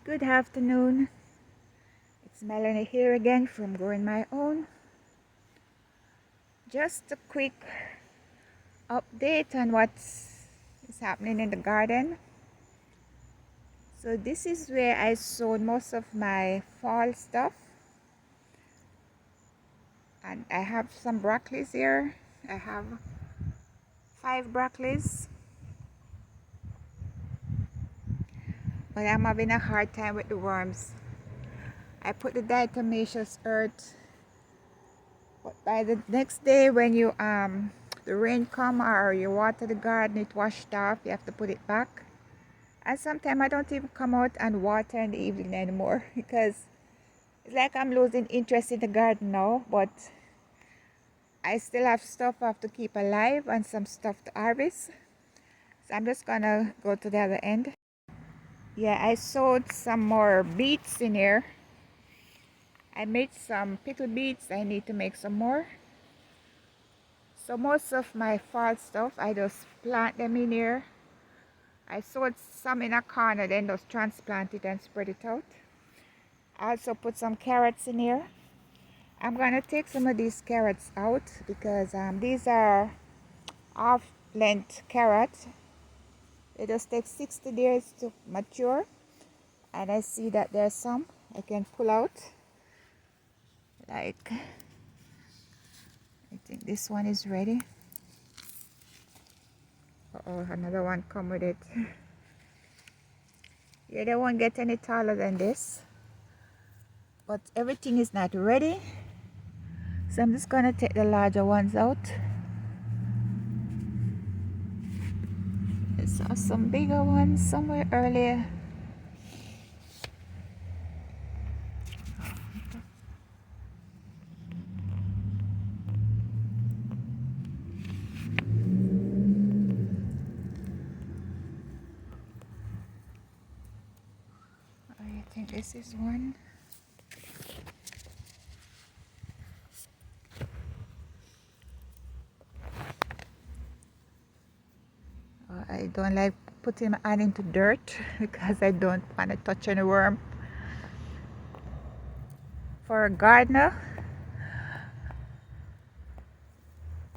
Good afternoon. It's Melanie here again from Growing My Own. Just a quick update on what is happening in the garden. So this is where I sowed most of my fall stuff. And I have some broccolis here. I have 5 broccolis. But I'm having a hard time with the worms. I put the diatomaceous earth. But by the next day when the rain come or you water the garden, it washed off, you have to put it back. And sometimes I don't even come out and water in the evening anymore because it's like I'm losing interest in the garden now, but I still have stuff I have to keep alive and some stuff to harvest. So I'm just gonna go to the other end. Yeah, I sowed some more beets in here. I made some pickled beets. I need to make some more. So most of my fall stuff, I just plant them in here. I sowed some in a corner, then just transplant it and spread it out. I also put some carrots in here. I'm gonna take some of these carrots out because these are half-length carrots. It just takes 60 days to mature, and I see that there's some I can pull out. Like, I think this one is ready. Uh-oh, another one come with it. Yeah, they won't get any taller than this, but everything is not ready, so I'm just gonna take the larger ones out. I saw some bigger ones somewhere earlier. I think this is one. I don't like putting my hand into dirt because I don't want to touch any worm. For a gardener,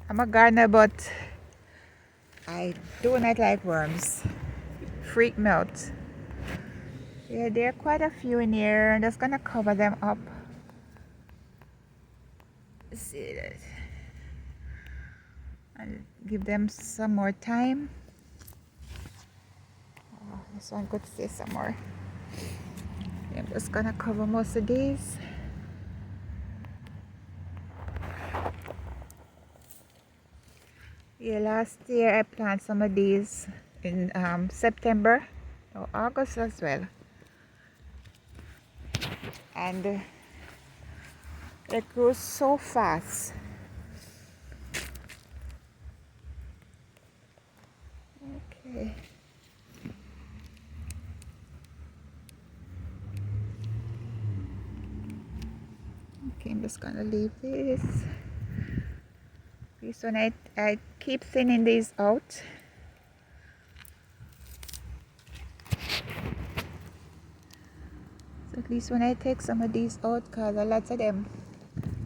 I'm a gardener, but I do not like worms. Freak me out. Yeah, there are quite a few in here. I'm just gonna cover them up. See that. I'll give them some more time. Oh, this one could stay some more. I'm just gonna cover most of these. Yeah, last year I planted some of these in September or August as well, and it grows so fast. Okay. Okay, I'm just gonna leave this. This one I keep thinning these out. So at least when I take some of these out, because a lot of them,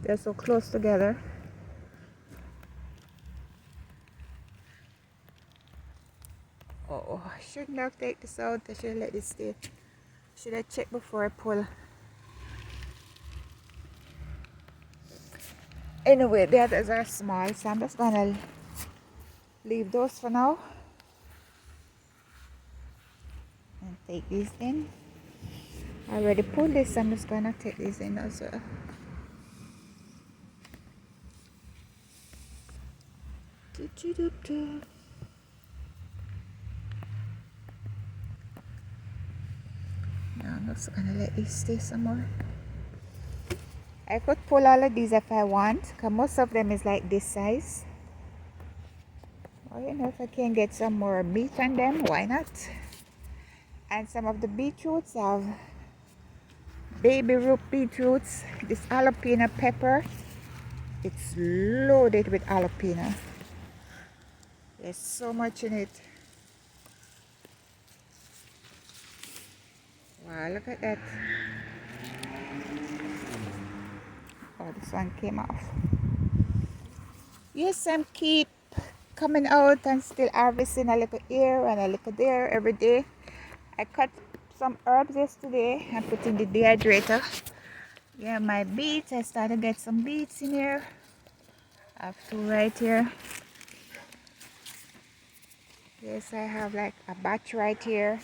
they're so close together. Oh, I shouldn't have taken this out. I should have let this stay. Should I check before I pull? Anyway, the others are small, so I'm just gonna leave those for now and take these in. I already pulled this, so I'm just gonna take these in as well. Now I'm just gonna let these stay some more. I could pull all of these if I want, because most of them is like this size. Or you know, if I can get some more meat on them, why not? And some of the beetroots have baby root beetroots. This jalapeno pepper, it's loaded with jalapeno. There's so much in it. Wow, look at that. Oh, this one came off. Yes, I'm keep coming out and still harvesting a little here and a little there every day. I cut some herbs yesterday and put in the dehydrator. Yeah, my beets, I started to get some beets in here. I have two right here. Yes, I have like a batch right here.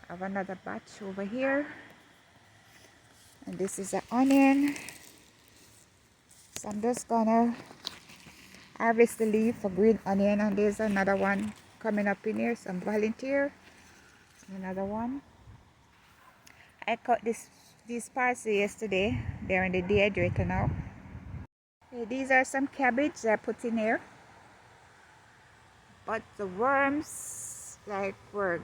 I have another batch over here. And this is an onion. So I'm just gonna harvest the leaf for green onion, and there's another one coming up in here, some volunteer. Another one. I cut these parsley yesterday. They're in the dehydrator now. Okay, these are some cabbage I put in here, but the worms like were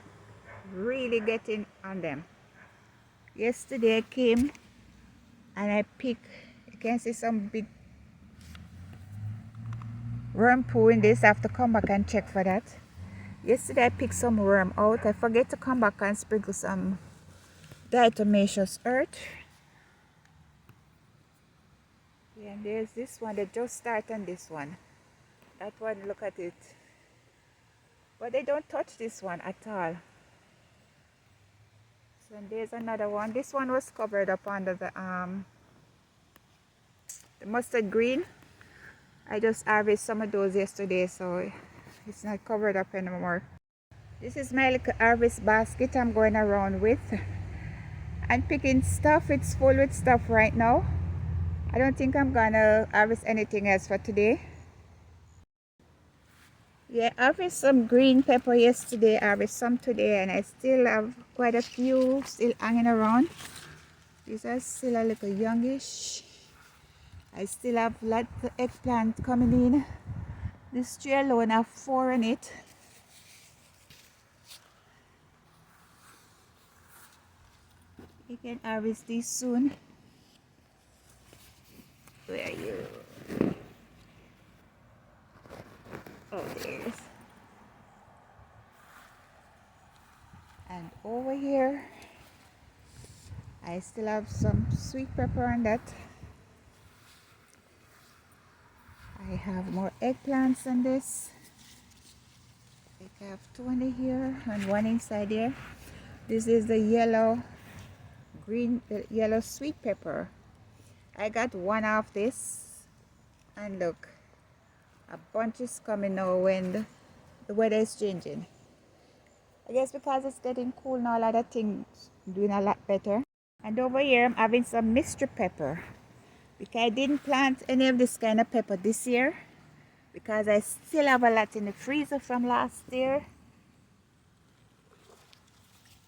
really getting on them. Yesterday I came and I picked, you can see some big worm poo in this. I have to come back and check for that. Yesterday I picked some worm out. I forget to come back and sprinkle some diatomaceous earth. Yeah, and there's this one. They just started on this one. That one, look at it. But they don't touch this one at all. So there's another one. This one was covered up under the mustard green. I just harvested some of those yesterday, so it's not covered up anymore. This is my little harvest basket I'm going around with and picking stuff. It's full with stuff right now. I don't think I'm gonna harvest anything else for today. Yeah, I harvested some green pepper yesterday, I harvested some today, and I still have quite a few still hanging around. These are still a little youngish. I still have lots of eggplant coming in. This tree alone have 4 in it. You can harvest these soon. Where are you? Oh, there's. And over here, I still have some sweet pepper on that. I have more eggplants on this. I have 20 here and one inside here. This is the yellow sweet pepper. I got one of this, and look, a bunch is coming now when the weather is changing. I guess because it's getting cool now, a lot of things doing a lot better. And over here I'm having some mystery pepper, because I didn't plant any of this kind of pepper this year because I still have a lot in the freezer from last year.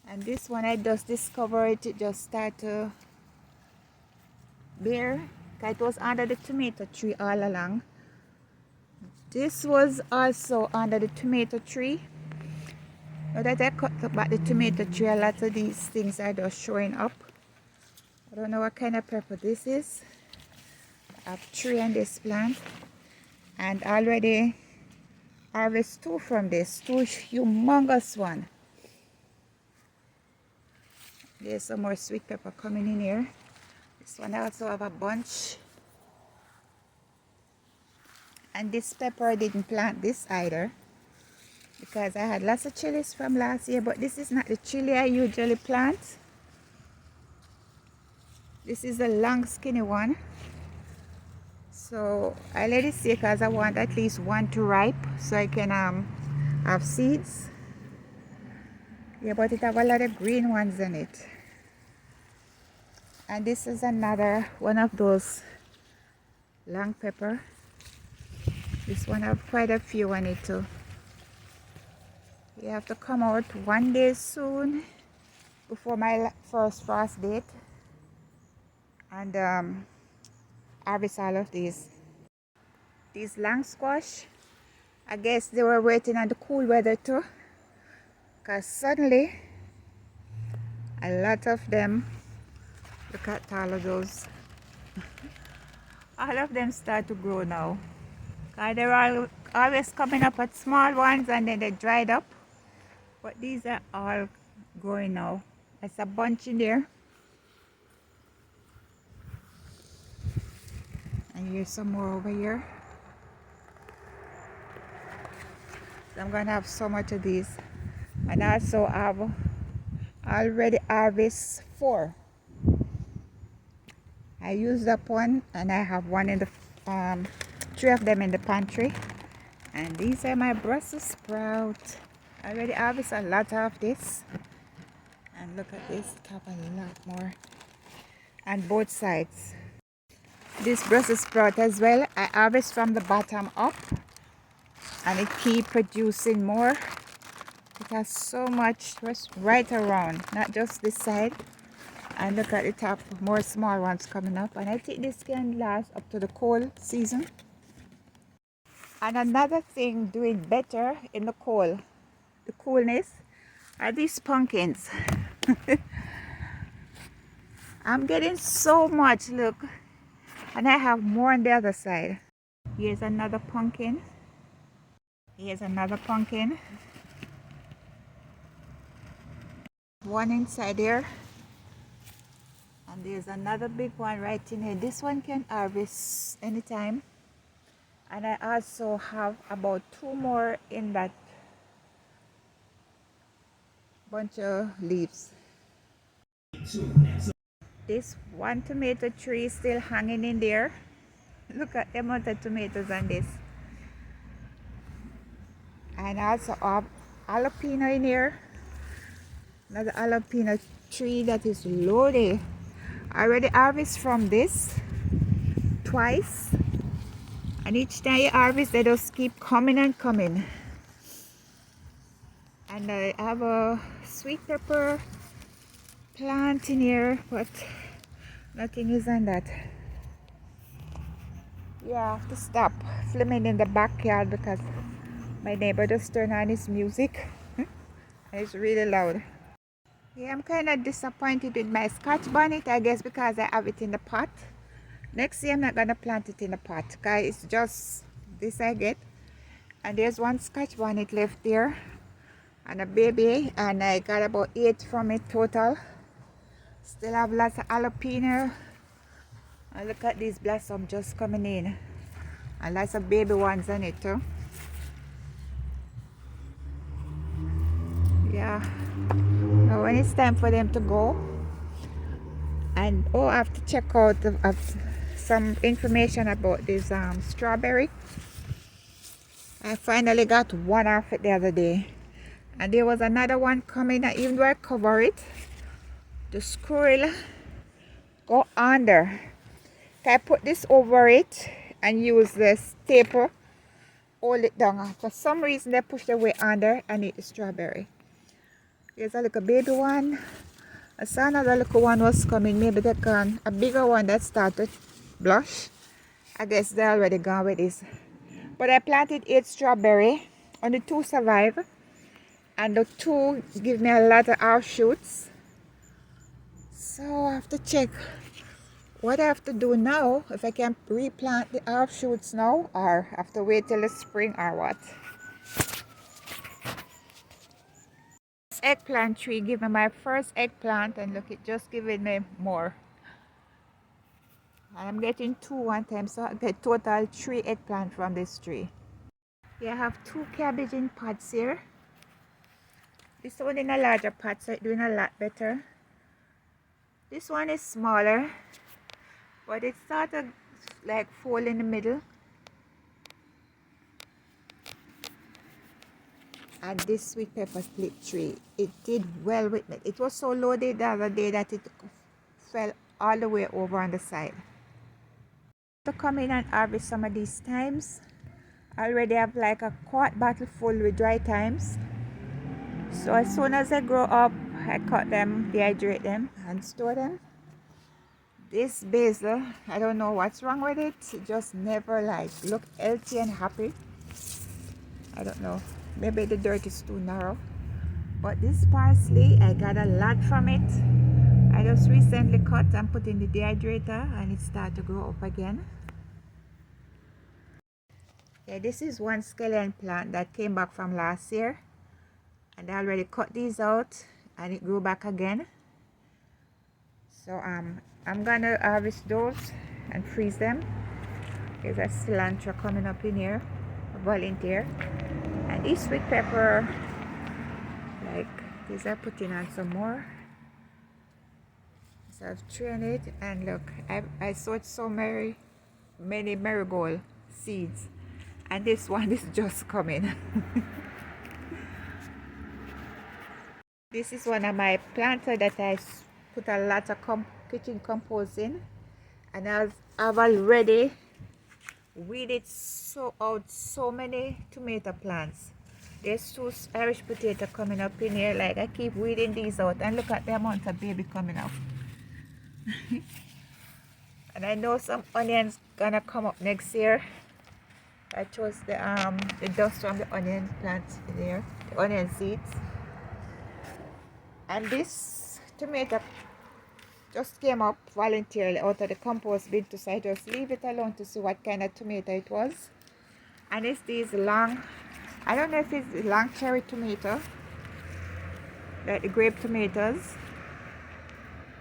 And this one I just discovered it just started to bear. It was under the tomato tree all along. This was also under the tomato tree. Now that I cut back the tomato tree, a lot of these things are just showing up. I don't know what kind of pepper this is. I have 3 on this plant, and already harvest 2 from this, 2 humongous one. There's some more sweet pepper coming in here. This one I also have a bunch. And this pepper I didn't plant this either, because I had lots of chilies from last year, but this is not the chili I usually plant. This is a long skinny one. So I let it stay because I want at least one to ripe so I can have seeds. Yeah, but it have a lot of green ones in it. And this is another one of those long pepper. This one have quite a few on it too. You have to come out one day soon before my first frost date and harvest all of these. These long squash, I guess they were waiting on the cool weather too, because suddenly a lot of them, look at all of those, all of them start to grow now. They're all always coming up at small ones and then they dried up, but these are all growing now. There's a bunch in there. And here's some more over here. So I'm gonna have so much of these. And also I've already harvested 4. I used up one and I have one in the 3 of them in the pantry. And these are my Brussels sprout. I already harvested a lot of this. And look at this, top a lot more. And both sides. This Brussels sprout as well, I harvest from the bottom up. And it keep producing more. It has so much right around, not just this side. And look at the top, more small ones coming up. And I think this can last up to the cold season. And another thing doing better in the coolness, are these pumpkins. I'm getting so much, look. And I have more on the other side. Here's another pumpkin. Here's another pumpkin. One inside there. And there's another big one right in here. This one can harvest anytime. And I also have about 2 more in that bunch of leaves. This one tomato tree is still hanging in there. Look at the amount of tomatoes on this. And I also have jalapeno in here. Another jalapeno tree that is loaded. I already harvest from this twice. And each time you harvest, they just keep coming and coming. And I have a sweet pepper plant in here, but nothing is on that. Yeah, I have to stop filming in the backyard because my neighbor just turned on his music. And it's really loud. Yeah, I'm kind of disappointed with my Scotch bonnet, I guess because I have it in the pot. Next year I'm not gonna plant it in the pot because it's just this I get. And there's one Scotch bonnet left there and a baby, and I got about 8 from it total. Still have lots of jalapeno. And look at these blossoms just coming in. And lots of baby ones on it too. Yeah. Now when it's time for them to go. And oh, I have to check out some information about this strawberry. I finally got one off it the other day. And there was another one coming, and even though I cover it, the squirrel go under. I put this over it and use the staple, hold it down. For some reason they push their way under and eat the strawberry. Here's a little baby one. I saw another little one was coming, maybe they can, a bigger one that started blush. I guess they're already gone with this. But I planted 8 strawberry, only 2 survive. And the 2 give me a lot of offshoots. So I have to check what I have to do now, if I can replant the offshoots now or have to wait till the spring or what. This eggplant tree gave me my first eggplant, and look, it just giving me more. And I'm getting 2 one time, so I get total 3 eggplant from this tree. Yeah, I have 2 cabbage in pots here. This one in a larger pot, so it's doing a lot better. This one is smaller, but it started like fall in the middle. And this sweet pepper split tree, it did well with me. It was so loaded the other day that it fell all the way over on the side. To come in and harvest some of these thymes. I already have like a quart bottle full with dry thymes. So as soon as they grow up, I cut them, dehydrate them, and store them. This basil, I don't know what's wrong with it. It just never like look healthy and happy. I don't know. Maybe the dirt is too narrow. But this parsley, I got a lot from it. I just recently cut and put in the dehydrator, and it started to grow up again. Yeah, this is one scallion plant that came back from last year. And I already cut these out and it grew back again. So I'm gonna harvest those and freeze them. There's a cilantro coming up in here, a volunteer. And this sweet pepper, like these are putting on some more. So I've trained it, and look, I sowed so many marigold seeds, and this one is just coming. This is one of my planter that I put a lot of kitchen compost in, and I've already weeded out so many tomato plants. There's two Irish potato coming up in here, like I keep weeding these out, and look at the amount of baby coming up. And I know some onions gonna come up next year. I chose the dust from the onion plants in there, the onion seeds. And this tomato just came up voluntarily out of the compost bin, so I just leave it alone to see what kind of tomato it was. And it's these long, I don't know if it's long cherry tomato, like the grape tomatoes.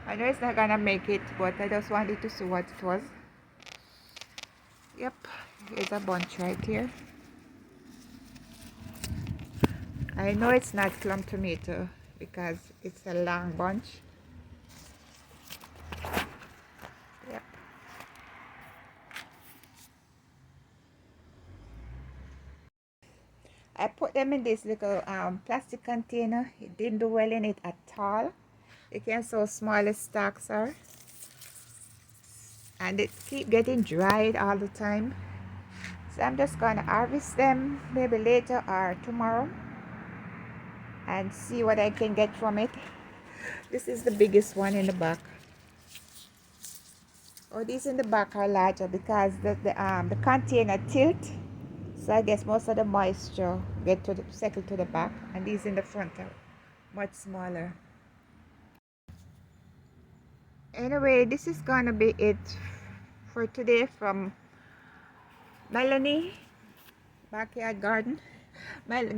I know it's not gonna make it, but I just wanted to see what it was. Yep, here's a bunch right here. I know it's not plum tomato because it's a long bunch. Yep. I put them in this little plastic container. It didn't do well in it at all. You can see how small the stalks are. And it keep getting dried all the time. So I'm just gonna harvest them maybe later or tomorrow and see what I can get from it. This is the biggest one in the back. Oh, these in the back are larger because the container tilt. So I guess most of the moisture get to settle to the back, and these in the front are much smaller. Anyway, this is gonna be it for today from Melanie Backyard Garden.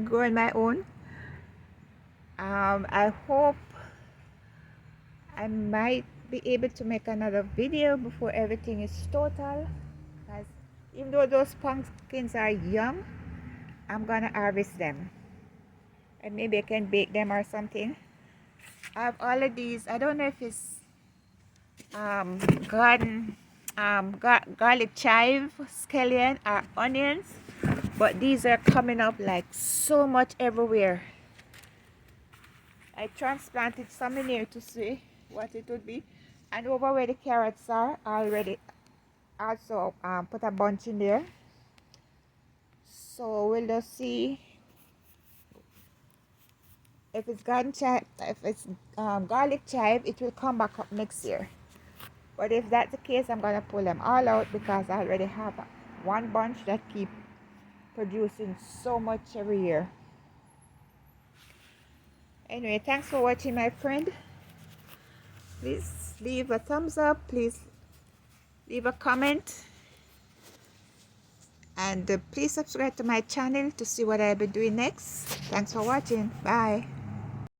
Growing my own. I hope I might be able to make another video before everything is total, because even though those pumpkins are young, I'm gonna harvest them, and maybe I can bake them or something. I have all of these. I don't know if it's garlic chive, scallion, or onions, but these are coming up like so much everywhere. I transplanted some in here to see what it would be, and over where the carrots are, I already also put a bunch in there. So we'll just see if it's garden chive. If it's garlic chive, it will come back up next year. But if that's the case, I'm gonna pull them all out because I already have one bunch that keep producing so much every year. Anyway, thanks for watching, my friend. Please leave a thumbs up, please leave a comment, and please subscribe to my channel to see what I'll be doing next. Thanks for watching. Bye.